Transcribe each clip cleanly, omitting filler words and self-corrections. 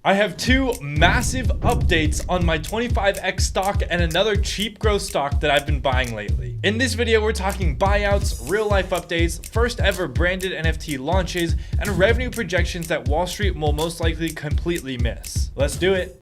I have two massive updates on my 25x stock and another cheap growth stock that I've been buying lately. In this video, we're talking buyouts, real life updates, first ever branded NFT launches, and revenue projections that Wall Street will most likely completely miss. Let's do it.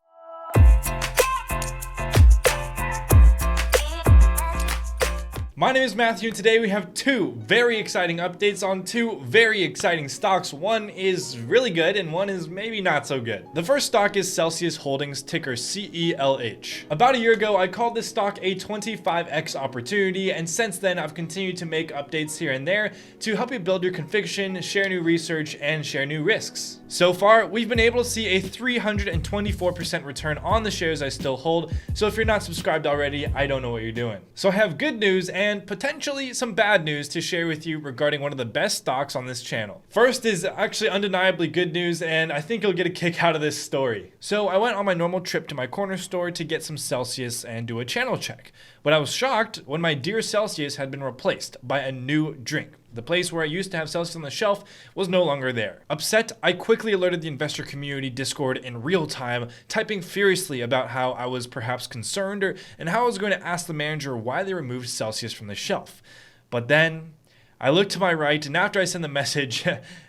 My name is Matthew, and today we have two very exciting updates on two very exciting stocks. One is really good and one is maybe not so good. The first stock is Celsius Holdings, ticker CELH. About a year ago, I called this stock a 25x opportunity, and since then I've continued to make updates here and there to help you build your conviction, share new research, and share new risks. So far, we've been able to see a 324% return on the shares I still hold, so if you're not subscribed already, I don't know what you're doing. So I have good news and potentially some bad news to share with you regarding one of the best stocks on this channel. First is actually undeniably good news, and I think you'll get a kick out of this story. So I went on my normal trip to my corner store to get some Celsius and do a channel check. But I was shocked when my dear Celsius had been replaced by a new drink. The place where I used to have Celsius on the shelf was no longer there. Upset, I quickly alerted the investor community Discord in real time, typing furiously about how I was perhaps concerned and how I was going to ask the manager why they removed Celsius from the shelf. But then I looked to my right, and after I sent the message,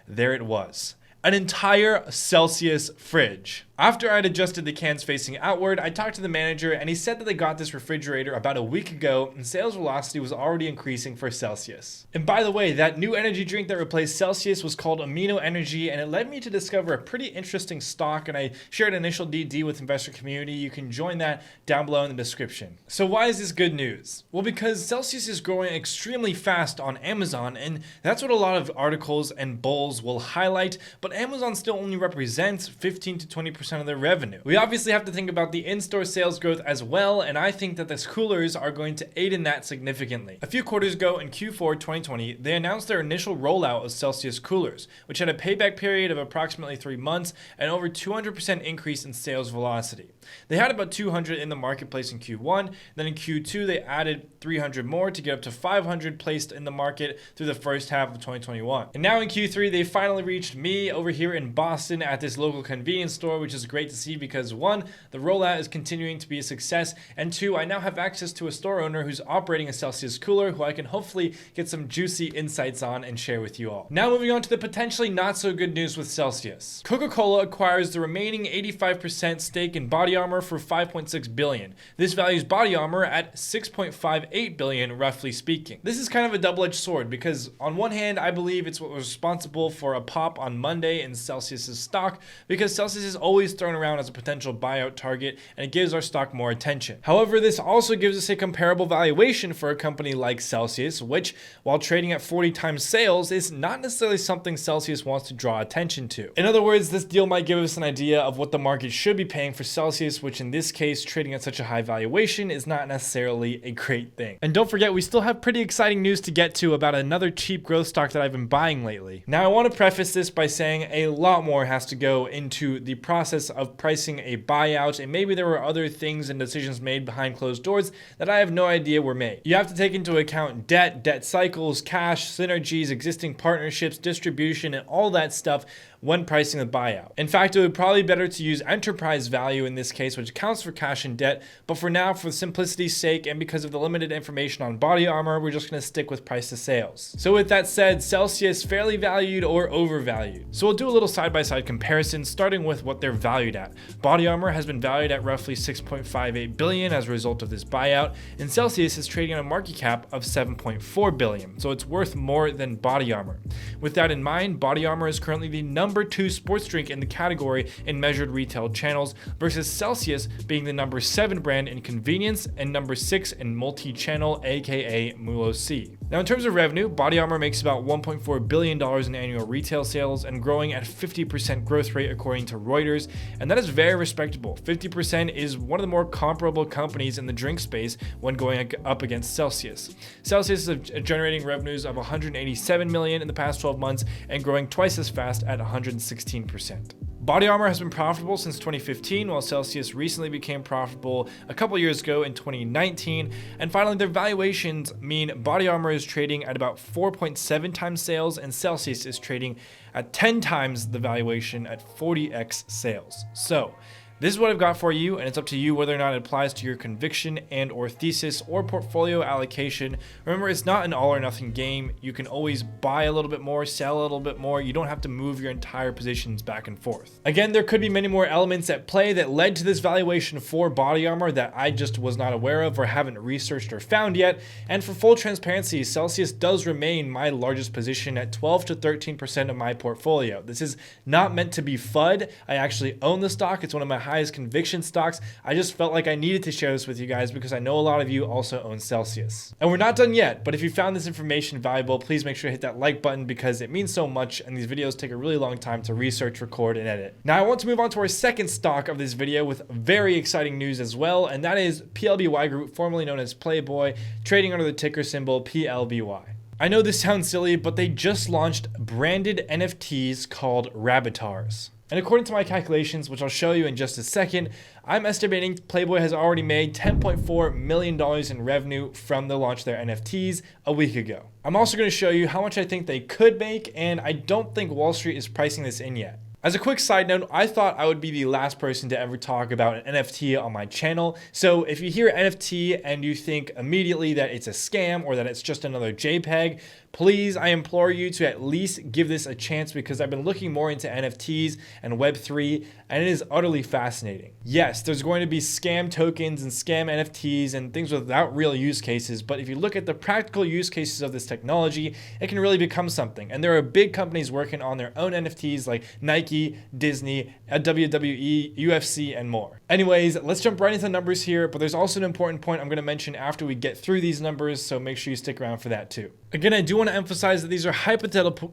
there it was. An entire Celsius fridge. After I'd adjusted the cans facing outward, I talked to the manager and he said that they got this refrigerator about a week ago and sales velocity was already increasing for Celsius. And by the way, that new energy drink that replaced Celsius was called Amino Energy, and it led me to discover a pretty interesting stock, and I shared initial DD with investor community. You can join that down below in the description. So why is this good news? Well, because Celsius is growing extremely fast on Amazon, and that's what a lot of articles and bulls will highlight, but Amazon still only represents 15 to 20% of their revenue. We obviously have to think about the in-store sales growth as well, and I think that these coolers are going to aid in that significantly. A few quarters ago in Q4 2020, they announced their initial rollout of Celsius coolers, which had a payback period of approximately 3 months and over 200% increase in sales velocity. They had about 200 in the marketplace in Q1, then in Q2 they added 300 more to get up to 500 placed in the market through the first half of 2021. And now in Q3 they finally reached me over here in Boston at this local convenience store, which is great to see because one, the rollout is continuing to be a success, and two, I now have access to a store owner who's operating a Celsius cooler who I can hopefully get some juicy insights on and share with you all. Now moving on to the potentially not so good news with Celsius. Coca-Cola acquires the remaining 85% stake in Body Armor for $5.6 billion. This values Body Armor at $6.58 billion, roughly speaking. This is kind of a double-edged sword because on one hand, I believe it's what was responsible for a pop on Monday in Celsius's stock, because Celsius is always thrown around as a potential buyout target and it gives our stock more attention. However, this also gives us a comparable valuation for a company like Celsius, which, while trading at 40 times sales, is not necessarily something Celsius wants to draw attention to. In other words, this deal might give us an idea of what the market should be paying for Celsius, which in this case, trading at such a high valuation is not necessarily a great thing. And don't forget, we still have pretty exciting news to get to about another cheap growth stock that I've been buying lately. Now, I want to preface this by saying a lot more has to go into the process of pricing a buyout, and maybe there were other things and decisions made behind closed doors that I have no idea were made. You have to take into account debt cycles, cash, synergies, existing partnerships, distribution, and all that stuff when pricing the buyout. In fact, it would probably be better to use enterprise value in this case, which accounts for cash and debt, but for now, for simplicity's sake and because of the limited information on Body Armor, we're just going to stick with price to sales. So with that said, Celsius fairly valued or overvalued? So we'll do a little side-by-side comparison, starting with what they're valued at. Body Armor has been valued at roughly $6.58 billion as a result of this buyout, and Celsius is trading on a market cap of $7.4 billion, so it's worth more than Body Armor. With that in mind, Body Armor is currently the number 2 sports drink in the category in measured retail channels, versus Celsius being the number 7 brand in convenience and number 6 in multi-channel, aka MULO C. Now in terms of revenue, Body Armor makes about $1.4 billion in annual retail sales and growing at 50% growth rate according to Reuters, and that is very respectable. 50% is one of the more comparable companies in the drink space when going up against Celsius. Celsius is generating revenues of $187 million in the past 12 months and growing twice as fast at 116%. Body Armor has been profitable since 2015, while Celsius recently became profitable a couple years ago in 2019. And finally, their valuations mean Body Armor is trading at about 4.7 times sales, and Celsius is trading at 10 times the valuation at 40x sales. So this is what I've got for you, and it's up to you whether or not it applies to your conviction and or thesis or portfolio allocation. Remember, it's not an all or nothing game. You can always buy a little bit more, sell a little bit more. You don't have to move your entire positions back and forth. Again, there could be many more elements at play that led to this valuation for Body Armor that I just was not aware of or haven't researched or found yet. And for full transparency, Celsius does remain my largest position at 12 to 13% of my portfolio. This is not meant to be FUD. I actually own the stock. It's one of my highest conviction stocks. I just felt like I needed to share this with you guys because I know a lot of you also own Celsius. And we're not done yet, but if you found this information valuable, please make sure to hit that like button because it means so much, and these videos take a really long time to research, record, and edit. Now I want to move on to our second stock of this video with very exciting news as well, and that is PLBY Group, formerly known as Playboy, trading under the ticker symbol PLBY. I know this sounds silly, but they just launched branded NFTs called Rabbitars. And according to my calculations, which I'll show you in just a second, I'm estimating Playboy has already made $10.4 million in revenue from the launch of their NFTs a week ago. I'm also going to show you how much I think they could make, and I don't think Wall Street is pricing this in yet. As a quick side note, I thought I would be the last person to ever talk about an NFT on my channel. So if you hear NFT and you think immediately that it's a scam or that it's just another JPEG, please, I implore you to at least give this a chance because I've been looking more into NFTs and Web3, and it is utterly fascinating. Yes, there's going to be scam tokens and scam NFTs and things without real use cases, but if you look at the practical use cases of this technology, it can really become something. And there are big companies working on their own NFTs like Nike, Disney, WWE, UFC, and more. Anyways, let's jump right into the numbers here, but there's also an important point I'm going to mention after we get through these numbers, so make sure you stick around for that too. Again, I do want to emphasize that these are hypothetical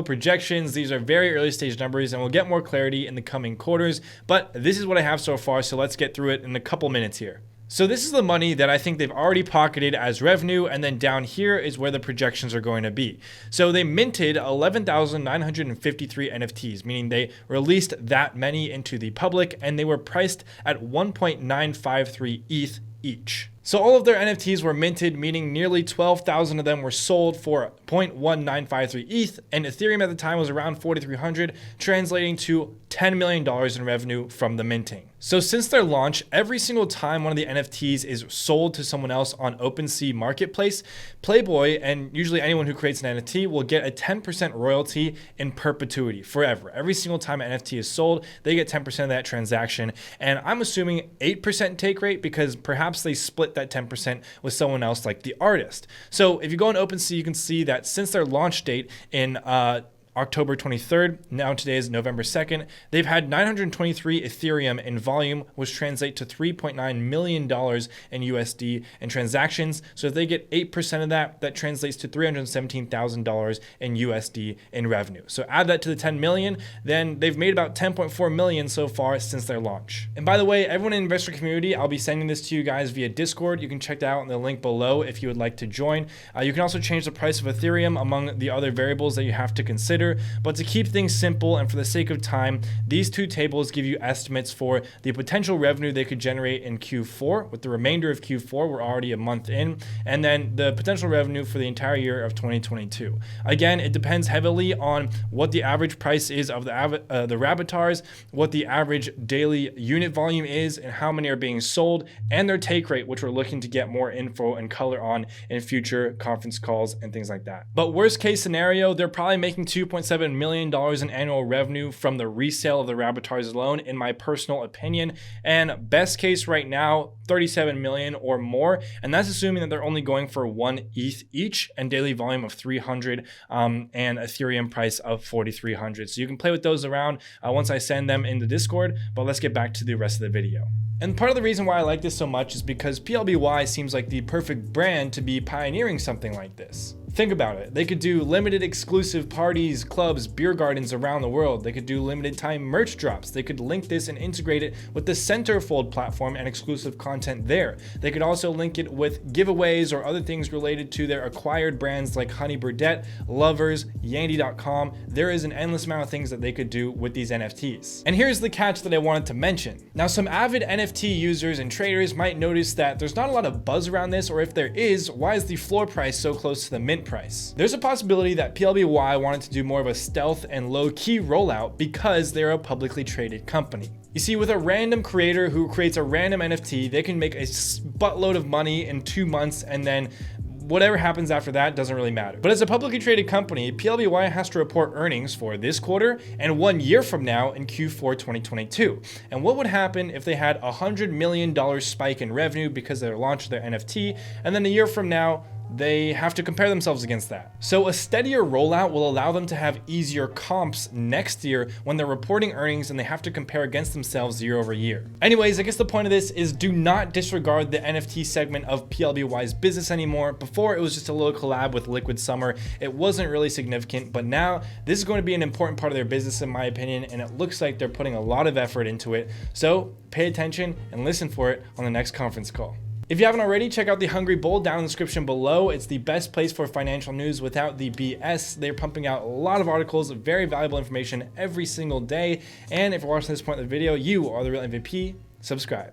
projections. These are very early stage numbers, and we'll get more clarity in the coming quarters, but this is what I have so far, so let's get through it in a couple minutes here. So this is the money that I think they've already pocketed as revenue, and then down here is where the projections are going to be. So they minted 11,953 NFTs, meaning they released that many into the public, and they were priced at 1.953 ETH each. So all of their NFTs were minted, meaning nearly 12,000 of them were sold for 0.1953 ETH, and Ethereum at the time was around 4,300, translating to $10 million in revenue from the minting. So since their launch, every single time one of the NFTs is sold to someone else on OpenSea Marketplace, Playboy, and usually anyone who creates an NFT, will get a 10% royalty in perpetuity, forever. Every single time an NFT is sold, they get 10% of that transaction, and I'm assuming 8% take rate because perhaps they split that 10% with someone else like the artist. So if you go on OpenSea, you can see that since their launch date in October 23rd, now today is November 2nd, they've had 923 Ethereum in volume, which translate to $3.9 million in USD in transactions. So if they get 8% of that, that translates to $317,000 in USD in revenue. So add that to the 10 million, then they've made about 10.4 million so far since their launch. And by the way, everyone in the investor community, I'll be sending this to you guys via Discord. You can check that out in the link below if you would like to join. You can also change the price of Ethereum among the other variables that you have to consider. But to keep things simple and for the sake of time, these two tables give you estimates for the potential revenue they could generate in Q4. With the remainder of Q4, we're already a month in, and then the potential revenue for the entire year of 2022. Again, it depends heavily on what the average price is of the Rabbitars, what the average daily unit volume is, and how many are being sold, and their take rate, which we're looking to get more info and color on in future conference calls and things like that. But worst case scenario, they're probably making $2.7 million in annual revenue from the resale of the Rabbitars alone, in my personal opinion. And best case right now, 37 million or more. And that's assuming that they're only going for 1 ETH each and daily volume of 300 and Ethereum price of 4,300. So you can play with those around once I send them in the Discord, but let's get back to the rest of the video. And part of the reason why I like this so much is because PLBY seems like the perfect brand to be pioneering something like this. Think about it. They could do limited exclusive parties, clubs, beer gardens around the world. They could do limited time merch drops. They could link this and integrate it with the Centerfold platform and exclusive content there. They could also link it with giveaways or other things related to their acquired brands like Honey Birdette, Lovers, Yandy.com. There is an endless amount of things that they could do with these NFTs. And here's the catch that I wanted to mention. Now, some avid NFT users and traders might notice that there's not a lot of buzz around this, or if there is, why is the floor price so close to the mint price? There's a possibility that PLBY wanted to do more of a stealth and low-key rollout because they're a publicly traded company. You see, with a random creator who creates a random NFT, they can make a buttload of money in 2 months, and then whatever happens after that doesn't really matter. But as a publicly traded company, PLBY has to report earnings for this quarter and 1 year from now in Q4 2022. And what would happen if they had $100 million spike in revenue because of their launch of their NFT, and then a year from now, they have to compare themselves against that. So a steadier rollout will allow them to have easier comps next year when they're reporting earnings and they have to compare against themselves year over year. Anyways, I guess the point of this is do not disregard the NFT segment of PLBY's business anymore. Before, it was just a little collab with Liquid Summer. It wasn't really significant, but now this is going to be an important part of their business in my opinion, and it looks like they're putting a lot of effort into it. So pay attention and listen for it on the next conference call. If you haven't already, check out the Hungry Bull down in the description below. It's the best place for financial news without the BS. They're pumping out a lot of articles, very valuable information every single day. And if you're watching this point in the video, you are the real MVP. Subscribe.